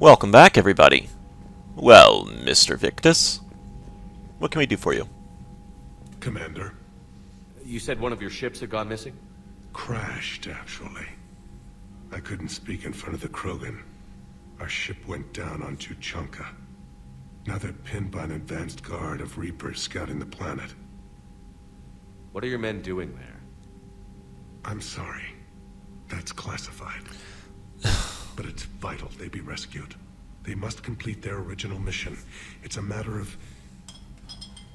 Welcome back, everybody. Well, Mr. Victus, what can we do for you? Commander. You said one of your ships had gone missing? Crashed, actually. I couldn't speak in front of the Krogan. Our ship went down on Tuchanka. Now they're pinned by an advanced guard of Reapers scouting the planet. What are your men doing there? I'm sorry. That's classified. But it's vital they be rescued. They must complete their original mission. It's a matter of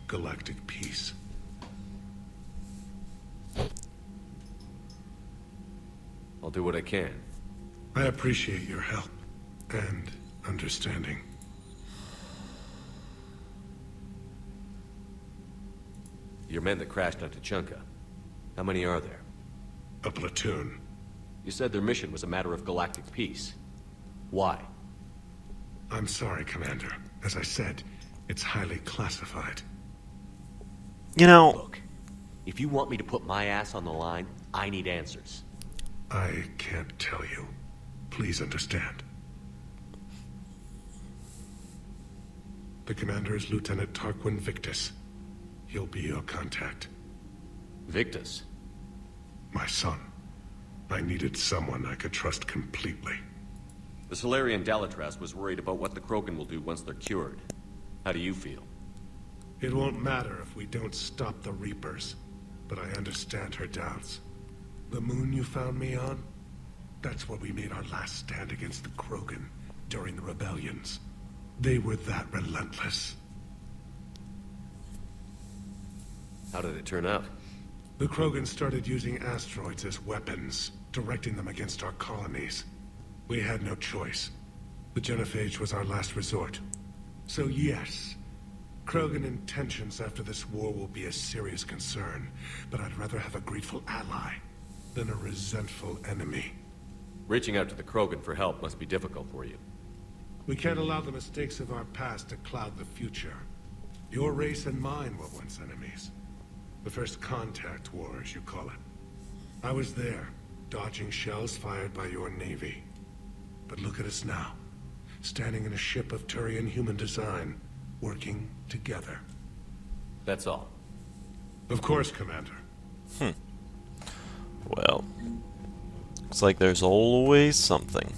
galactic peace. I'll do what I can. I appreciate your help and understanding. Your men that crashed on Tuchanka. How many are there? A platoon. You said their mission was a matter of galactic peace. Why? I'm sorry, Commander. As I said, it's highly classified. You know... Look, if you want me to put my ass on the line, I need answers. I can't tell you. Please understand. The commander is Lieutenant Tarquin Victus. He'll be your contact. Victus? My son. I needed someone I could trust completely. The Solarian Dalatras was worried about what the Krogan will do once they're cured. How do you feel? It won't matter if we don't stop the Reapers, but I understand her doubts. The moon you found me on? That's where we made our last stand against the Krogan during the rebellions. They were that relentless. How did it turn out? The Krogan started using asteroids as weapons, directing them against our colonies. We had no choice. The genophage was our last resort. So yes, Krogan intentions after this war will be a serious concern, but I'd rather have a grateful ally than a resentful enemy. Reaching out to the Krogan for help must be difficult for you. We can't allow the mistakes of our past to cloud the future. Your race and mine were once enemies. The first contact war, as you call it. I was there, dodging shells fired by your navy. But look at us now, standing in a ship of Turian human design, working together. That's all. Of course, Commander. Well, looks like there's always something.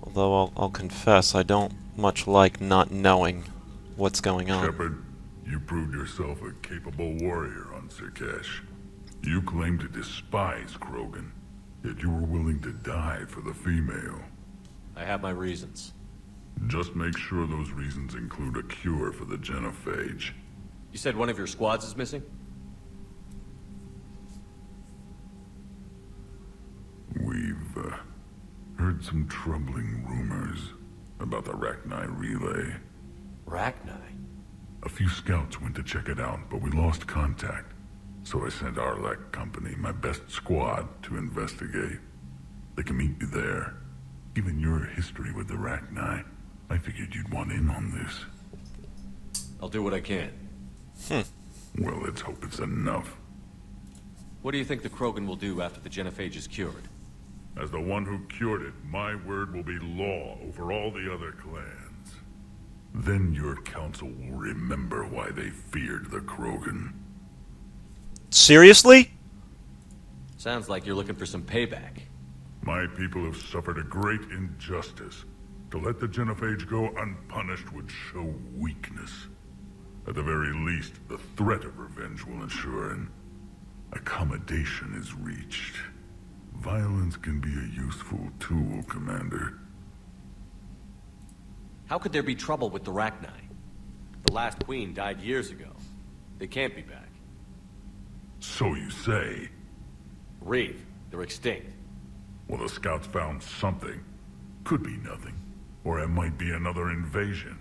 Although I'll confess, I don't much like not knowing what's going on. Shepard, you proved yourself a capable warrior on Sukesh. You claim to despise Krogan, yet you were willing to die for the female. I have my reasons. Just make sure those reasons include a cure for the genophage. You said one of your squads is missing? We've heard some troubling rumors about the Rachni relay. Rachni? A few scouts went to check it out, but we lost contact. So I sent Arlek Company, my best squad, to investigate. They can meet you there. Given your history with the Rachni, I figured you'd want in on this. I'll do what I can. Well, let's hope it's enough. What do you think the Krogan will do after the genophage is cured? As the one who cured it, my word will be law over all the other clans. Then your council will remember why they feared the Krogan. Seriously? Sounds like you're looking for some payback. My people have suffered a great injustice. To let the genophage go unpunished would show weakness. At the very least, the threat of revenge will ensure an accommodation is reached. Violence can be a useful tool, Commander. How could there be trouble with the Rachni? The last queen died years ago. They can't be back. So you say. Reeve, they're extinct. Well, the scouts found something. Could be nothing. Or it might be another invasion.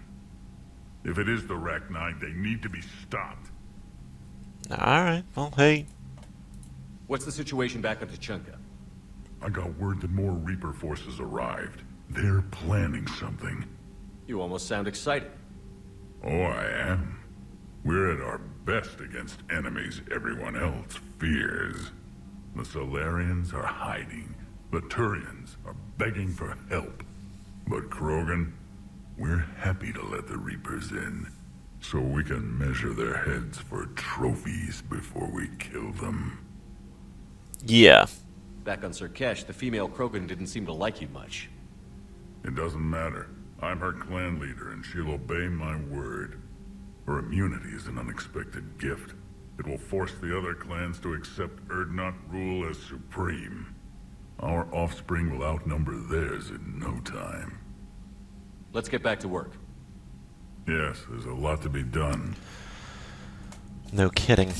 If it is the Rachni, they need to be stopped. Alright, well, hey. What's the situation back on Tuchanka? I got word that more Reaper forces arrived. They're planning something. You almost sound excited. Oh, I am. We're at our best against enemies everyone else fears. The Solarians are hiding. The Turians are begging for help. But Krogan, we're happy to let the Reapers in, so we can measure their heads for trophies before we kill them. Yeah. Back on Sukesh, the female Krogan didn't seem to like you much. It doesn't matter. I'm her clan leader, and she'll obey my word. Her immunity is an unexpected gift. It will force the other clans to accept Urdnot rule as supreme. Our offspring will outnumber theirs in no time. Let's get back to work. Yes, there's a lot to be done. No kidding.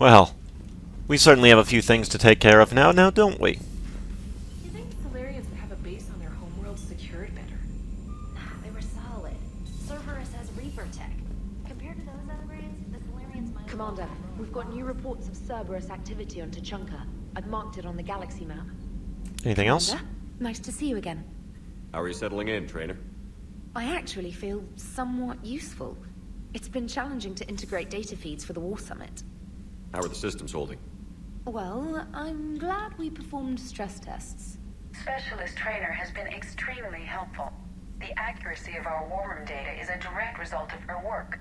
Well, we certainly have a few things to take care of now, don't we? You think the Solarians would have a base on their homeworld secured better? Nah, they were solid. Cerberus has Reaper tech. Compared to those other brands, the Solarians might... Commander, we've got new reports of Cerberus activity on Tuchanka. I've marked it on the galaxy map. Anything else? Commander, nice to see you again. How are you settling in, trainer? I actually feel somewhat useful. It's been challenging to integrate data feeds for the War Summit. How are the systems holding? Well, I'm glad we performed stress tests. Specialist Trainer has been extremely helpful. The accuracy of our war room data is a direct result of her work.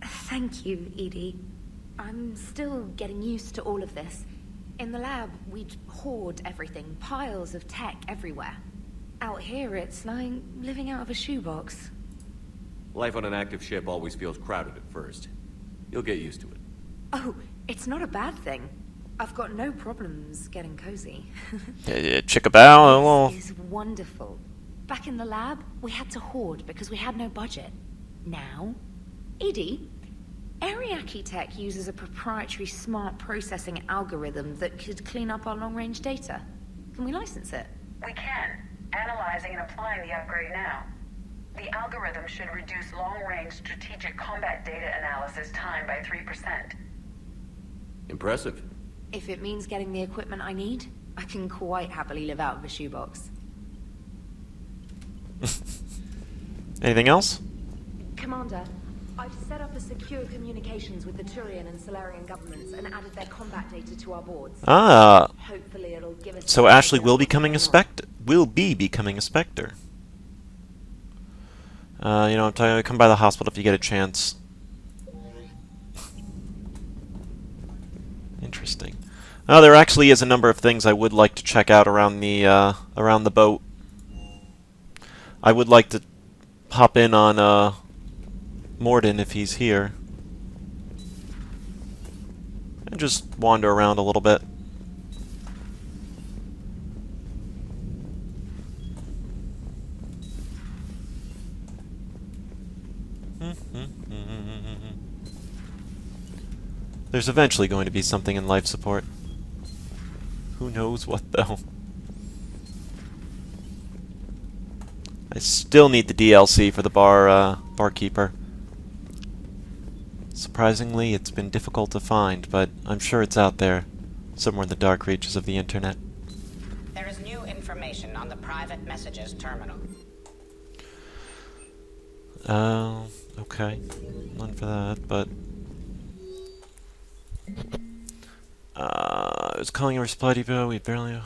Thank you, Edie. I'm still getting used to all of this. In the lab, we'd hoard everything, piles of tech everywhere. Out here, it's like living out of a shoebox. Life on an active ship always feels crowded at first. You'll get used to it. Oh, it's not a bad thing. I've got no problems getting cozy. Chickabow. This is wonderful. Back in the lab, we had to hoard because we had no budget. Now, Edie, Ariake Tech uses a proprietary smart processing algorithm that could clean up our long-range data. Can we license it? We can. Analyzing and applying the upgrade now. The algorithm should reduce long-range strategic combat data analysis time by 3%. Impressive. If it means getting the equipment I need, I can quite happily live out of a shoebox. Anything else? Commander, I've set up a secure communications with the Turian and Solarian governments and added their combat data to our boards. Ah, Hopefully it'll give us... so Ashley will be becoming a Spectre. Will be becoming a Spectre. I'm telling you, come by the hospital if you get a chance. Interesting. Oh, there actually is a number of things I would like to check out around the boat. I would like to hop in on Mordin if he's here, and just wander around a little bit. There's eventually going to be something in life support. Who knows what, though? I still need the DLC for the barkeeper. Surprisingly, it's been difficult to find, but I'm sure it's out there, somewhere in the dark reaches of the internet. There is new information on the private messages terminal. Okay. None for that, but... I was calling a resupply depot, we barely...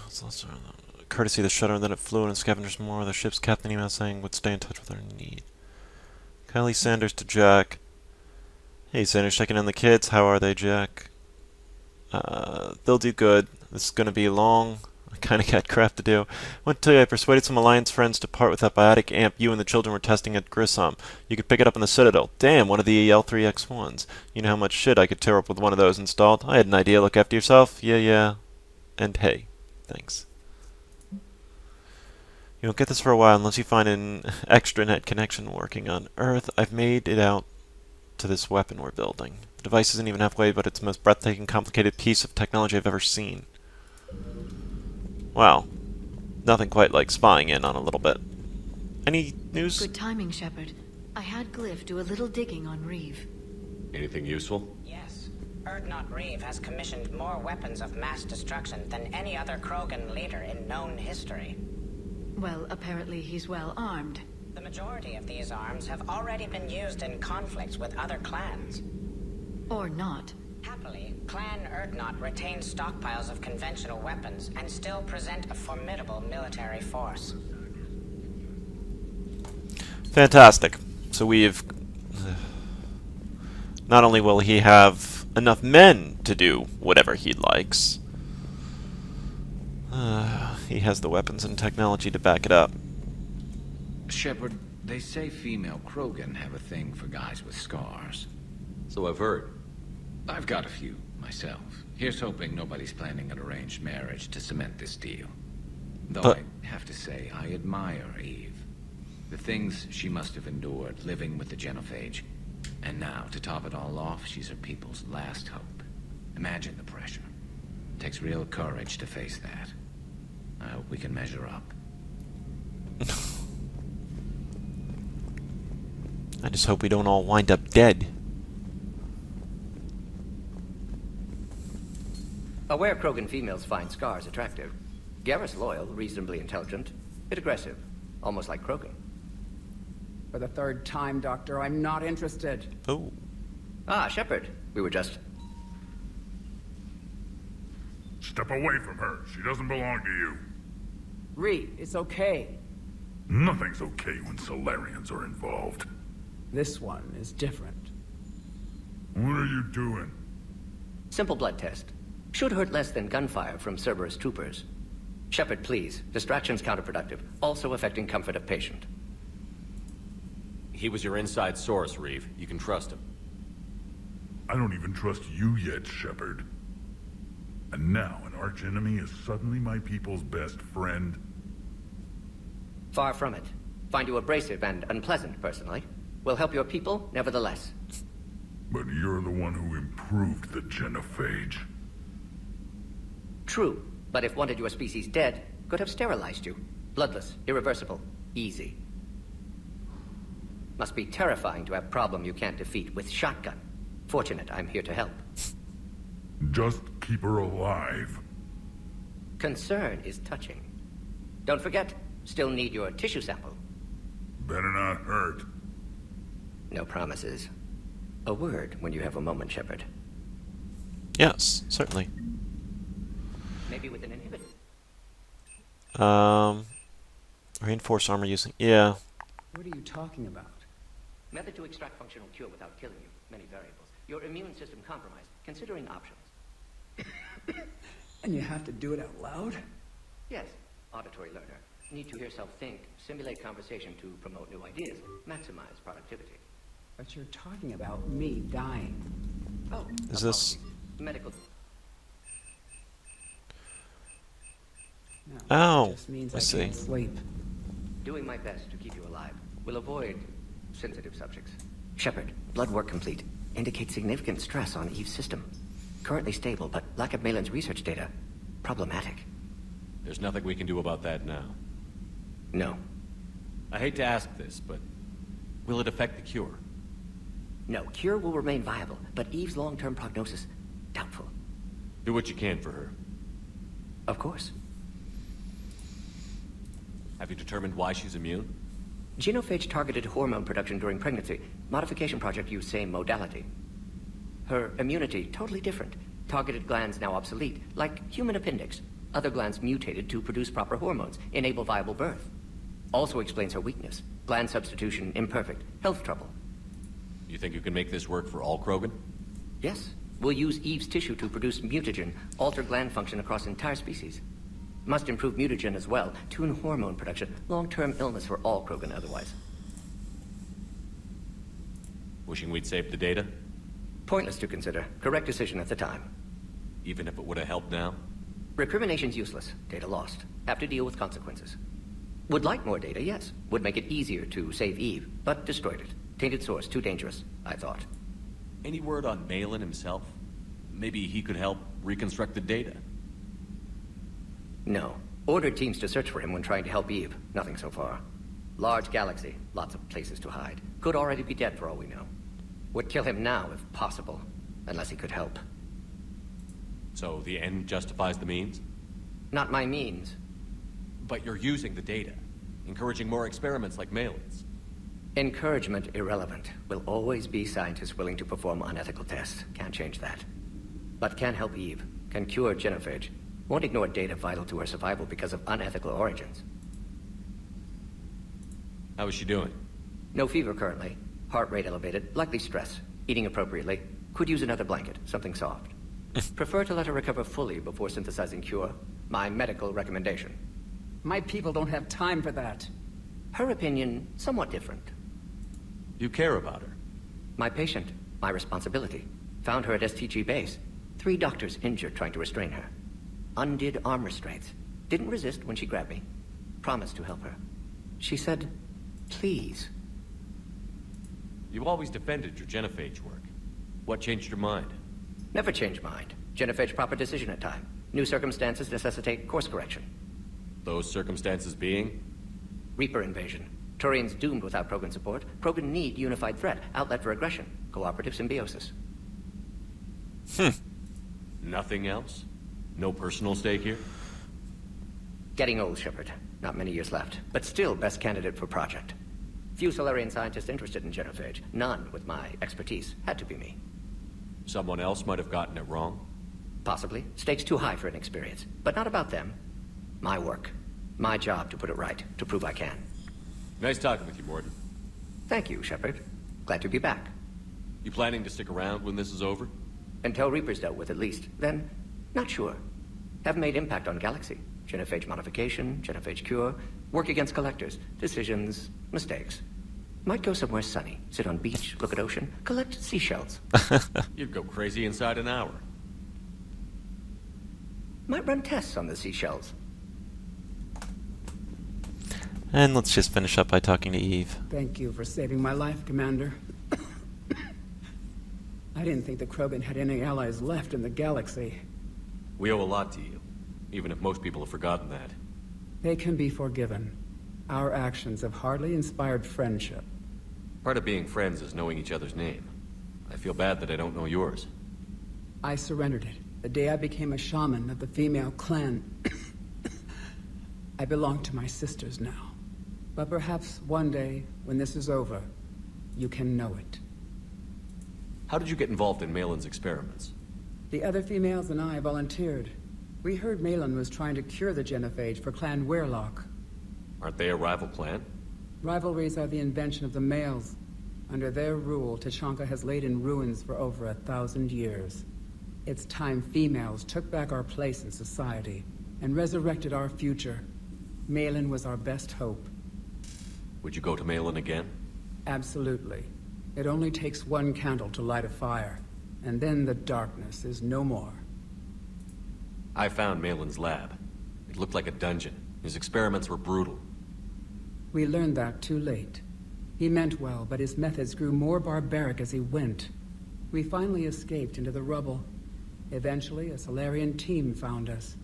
Courtesy of the shutter, and then it flew in and scavengers more. The ship's captain email saying would stay in touch with our need. Kylie Sanders to Jack. Hey Sanders, checking on the kids. How are they, Jack? They'll do good. This is gonna be long. I kinda got crap to do. I want to tell you I persuaded some Alliance friends to part with that biotic amp you and the children were testing at Grissom. You could pick it up in the Citadel. Damn, one of the L3X1s. You know how much shit I could tear up with one of those installed. I had an idea. Look after yourself. Yeah. And hey. Thanks. You won't get this for a while unless you find an extranet connection working on Earth. I've made it out to this weapon we're building. The device isn't even halfway, but it's the most breathtaking, complicated piece of technology I've ever seen. Wow. Nothing quite like spying in on a little bit. Any news? Good timing, Shepard. I had Glyph do a little digging on Reeve. Anything useful? Yes. Urdnot Reeve has commissioned more weapons of mass destruction than any other Krogan leader in known history. Well, apparently he's well armed. The majority of these arms have already been used in conflicts with other clans. Or not. Happily, Happily, Clan Erdnot retains stockpiles of conventional weapons and still present a formidable military force. Fantastic. So we've... Not only will he have enough men to do whatever he likes, he has the weapons and technology to back it up. Shepard, they say female Krogan have a thing for guys with scars. So I've heard. I've got a few, myself. Here's hoping nobody's planning an arranged marriage to cement this deal. Though But- I have to say, I admire Eve. The things she must have endured living with the Genophage. And now, to top it all off, she's her people's last hope. Imagine the pressure. Takes real courage to face that. I hope we can measure up. I just hope we don't all wind up dead. Aware Krogan females find scars attractive. Garrus loyal, reasonably intelligent, bit aggressive, almost like Krogan. For the third time, Doctor, I'm not interested. Oh. Ah, Shepard. We were just... Step away from her. She doesn't belong to you. Reed, it's okay. Nothing's okay when Solarians are involved. This one is different. What are you doing? Simple blood test. Should hurt less than gunfire from Cerberus troopers. Shepard, please. Distraction's counterproductive, also affecting comfort of patient. He was your inside source, Reeve. You can trust him. I don't even trust you yet, Shepard. And now an archenemy is suddenly my people's best friend? Far from it. Find you abrasive and unpleasant, personally. Will help your people, nevertheless. But you're the one who improved the Genophage. True, but if wanted your species dead, could have sterilized you. Bloodless, irreversible, easy. Must be terrifying to have problem you can't defeat with shotgun. Fortunate I'm here to help. Just keep her alive. Concern is touching. Don't forget, still need your tissue sample. Better not hurt. No promises. A word when you have a moment, Shepard. Yes, certainly. Maybe with an inhibitor. Reinforced armor using... Yeah. What are you talking about? Method to extract functional cure without killing you. Many variables. Your immune system compromised. Considering options. And you have to do it out loud? Yes. Auditory learner. Need to hear self think. Simulate conversation to promote new ideas. Maximize productivity. But you're talking about me dying. Oh. Is this... Medical... No, Oh, it just means I I see. can't sleep. Doing my best to keep you alive. Will avoid sensitive subjects. Shepard, blood work complete. Indicates significant stress on Eve's system. Currently stable, but lack of Malin's research data. Problematic. There's nothing we can do about that now. No. I hate to ask this, but will it affect the cure? No, cure will remain viable, but Eve's long-term prognosis, doubtful. Do what you can for her. Of course. Have you determined why she's immune? Genophage targeted hormone production during pregnancy. Modification project used same modality. Her immunity, totally different. Targeted glands now obsolete, like human appendix. Other glands mutated to produce proper hormones, enable viable birth. Also explains her weakness. Gland substitution imperfect. Health trouble. You think you can make this work for all Krogan? Yes. We'll use Eve's tissue to produce mutagen, alter gland function across entire species. Must improve mutagen as well, tune hormone production, long-term illness for all Krogan otherwise. Wishing we'd saved the data? Pointless to consider. Correct decision at the time. Even if it would have helped now? Recrimination's useless. Data lost. Have to deal with consequences. Would like more data, yes. Would make it easier to save Eve, but destroyed it. Tainted source, too dangerous, I thought. Any word on Malin himself? Maybe he could help reconstruct the data. No. Ordered teams to search for him when trying to help Eve. Nothing so far. Large galaxy. Lots of places to hide. Could already be dead for all we know. Would kill him now if possible. Unless he could help. So the end justifies the means? Not my means. But you're using the data. Encouraging more experiments like Malin's. Encouragement irrelevant. Will always be scientists willing to perform unethical tests. Can't change that. But can help Eve. Can cure genophage. Won't ignore data vital to her survival because of unethical origins. How is she doing? No fever currently. Heart rate elevated, likely stress. Eating appropriately. Could use another blanket, something soft. Prefer to let her recover fully before synthesizing cure. My medical recommendation. My people don't have time for that. Her opinion, somewhat different. You care about her? My patient, my responsibility. Found her at STG base. 3 doctors injured trying to restrain her. Undid arm restraints. Didn't resist when she grabbed me. Promised to help her. She said, please. You always defended your genophage work. What changed your mind? Never change mind. Genophage proper decision at time. New circumstances necessitate course correction. Those circumstances being? Reaper invasion. Turians doomed without Krogan support. Krogan need unified threat. Outlet for aggression. Cooperative symbiosis. Nothing else? No personal stake here? Getting old, Shepard. Not many years left. But still best candidate for project. Few Solarian scientists interested in genophage. None with my expertise. Had to be me. Someone else might have gotten it wrong? Possibly. Stakes too high for inexperience. But not about them. My work. My job to put it right. To prove I can. Nice talking with you, Mordin. Thank you, Shepard. Glad to be back. You planning to stick around when this is over? Until Reaper's dealt with, at least. Then, not sure. Haven't made impact on Galaxy. Genophage modification, genophage cure, work against collectors, decisions, mistakes. Might go somewhere sunny, sit on beach, look at ocean, collect seashells. You'd go crazy inside an hour. Might run tests on the seashells. And let's just finish up by talking to Eve. Thank you for saving my life, Commander. I didn't think the Krogan had any allies left in the galaxy. We owe a lot to you, even if most people have forgotten that. They can be forgiven. Our actions have hardly inspired friendship. Part of being friends is knowing each other's name. I feel bad that I don't know yours. I surrendered it the day I became a shaman of the female clan. I belong to my sisters now. But perhaps one day, when this is over, you can know it. How did you get involved in Malin's experiments? The other females and I volunteered. We heard Malin was trying to cure the genophage for Clan Weirlock. Aren't they a rival clan? Rivalries are the invention of the males. Under their rule, Tuchanka has laid in ruins for over 1,000 years. It's time females took back our place in society and resurrected our future. Malin was our best hope. Would you go to Malin again? Absolutely. It only takes one candle to light a fire, and then the darkness is no more. I found Malin's lab. It looked like a dungeon. His experiments were brutal. We learned that too late. He meant well, but his methods grew more barbaric as he went. We finally escaped into the rubble. Eventually, a Solarian team found us.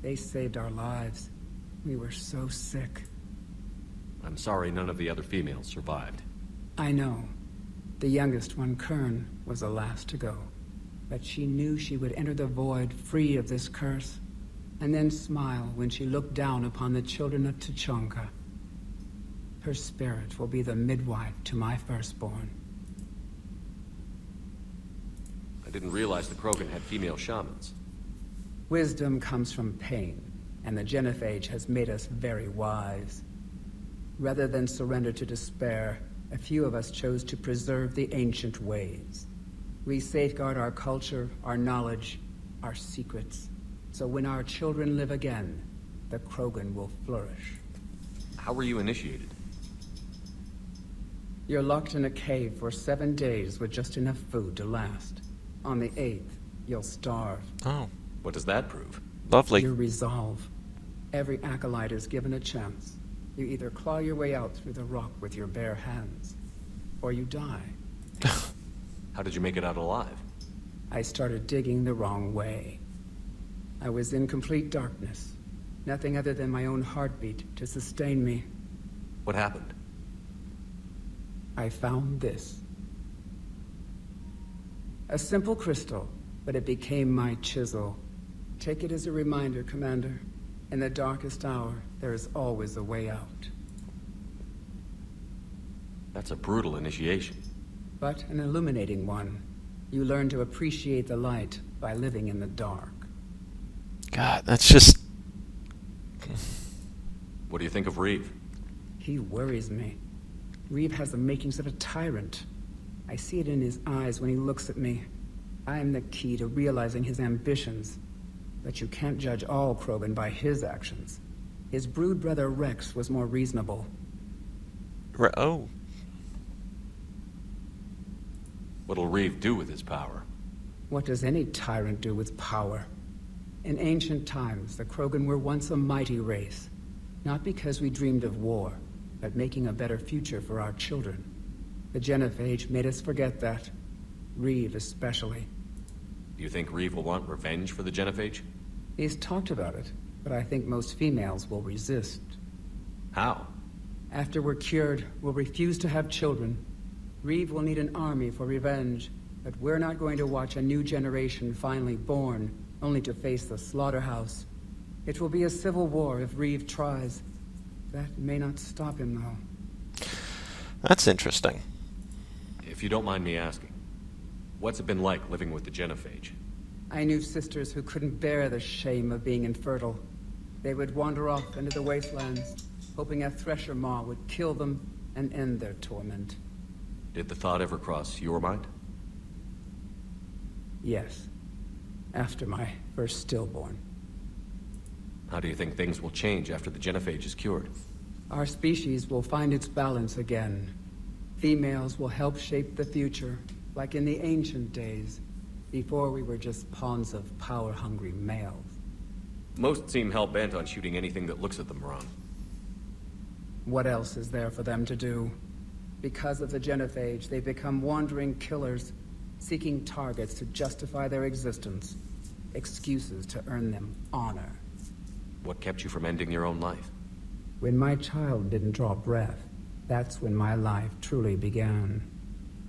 They saved our lives. We were so sick. I'm sorry none of the other females survived. I know. The youngest one, Kern, was the last to go. But she knew she would enter the void free of this curse, and then smile when she looked down upon the children of Tuchanka. Her spirit will be the midwife to my firstborn. I didn't realize the Krogan had female shamans. Wisdom comes from pain, and the genophage has made us very wise. Rather than surrender to despair, a few of us chose to preserve the ancient ways. We safeguard our culture, our knowledge, our secrets. So when our children live again, the Krogan will flourish. How were you initiated? You're locked in a cave for 7 days with just enough food to last. On the 8th, you'll starve. Oh. What does that prove? Lovely. Your resolve. Every acolyte is given a chance. You either claw your way out through the rock with your bare hands, or you die. How did you make it out alive? I started digging the wrong way. I was in complete darkness. Nothing other than my own heartbeat to sustain me. What happened? I found this. A simple crystal, but it became my chisel. Take it as a reminder, Commander. In the darkest hour, there is always a way out. That's a brutal initiation. But an illuminating one. You learn to appreciate the light, by living in the dark. God, that's just... What do you think of Reeve? He worries me. Reeve has the makings of a tyrant. I see it in his eyes when he looks at me. I am the key to realizing his ambitions. But you can't judge all Krogan by his actions. His brood brother Rex was more reasonable. Oh. What'll Reeve do with his power? What does any tyrant do with power? In ancient times, the Krogan were once a mighty race. Not because we dreamed of war, but making a better future for our children. The Genophage made us forget that. Reeve especially. Do you think Reeve will want revenge for the Genophage? He's talked about it, but I think most females will resist. How? After we're cured, we'll refuse to have children. Reeve will need an army for revenge, but we're not going to watch a new generation finally born, only to face the slaughterhouse. It will be a civil war if Reeve tries. That may not stop him, though. That's interesting. If you don't mind me asking, what's it been like living with the Genophage? I knew sisters who couldn't bear the shame of being infertile. They would wander off into the wastelands, hoping a thresher maw would kill them and end their torment. Did the thought ever cross your mind? Yes. After my first stillborn. How do you think things will change after the Genophage is cured? Our species will find its balance again. Females will help shape the future, like in the ancient days, before we were just pawns of power-hungry males. Most seem hell-bent on shooting anything that looks at them wrong. What else is there for them to do? Because of the Genophage, they become wandering killers, seeking targets to justify their existence, excuses to earn them honor. What kept you from ending your own life? When my child didn't draw breath, that's when my life truly began.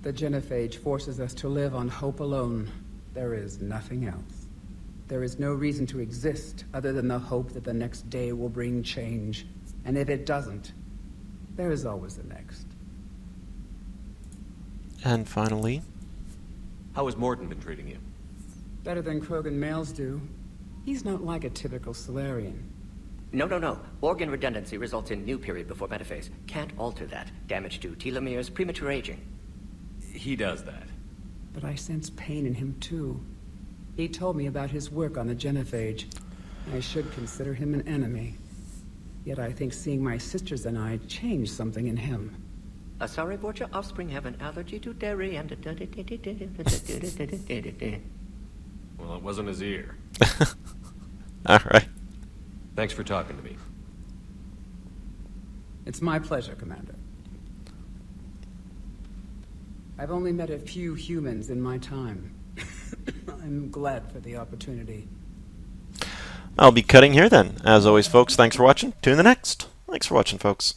The Genophage forces us to live on hope alone. There is nothing else. There is no reason to exist other than the hope that the next day will bring change. And if it doesn't, there is always the next. And finally... How has Mordin been treating you? Better than Krogan males do. He's not like a typical Solarian. No. Organ redundancy results in new period before metaphase. Can't alter that. Damage to telomeres, premature aging. He does that. But I sense pain in him too. He told me about his work on the Genophage. I should consider him an enemy. Yet I think seeing my sisters and I changed something in him. Sorry, Borgia, offspring have an allergy to dairy and... Well, it wasn't his ear. Alright. Thanks for talking to me. It's my pleasure, Commander. I've only met a few humans in my time. I'm glad for the opportunity. I'll be cutting here then. As always, folks, thanks for watching. Tune in the next. Thanks for watching, folks.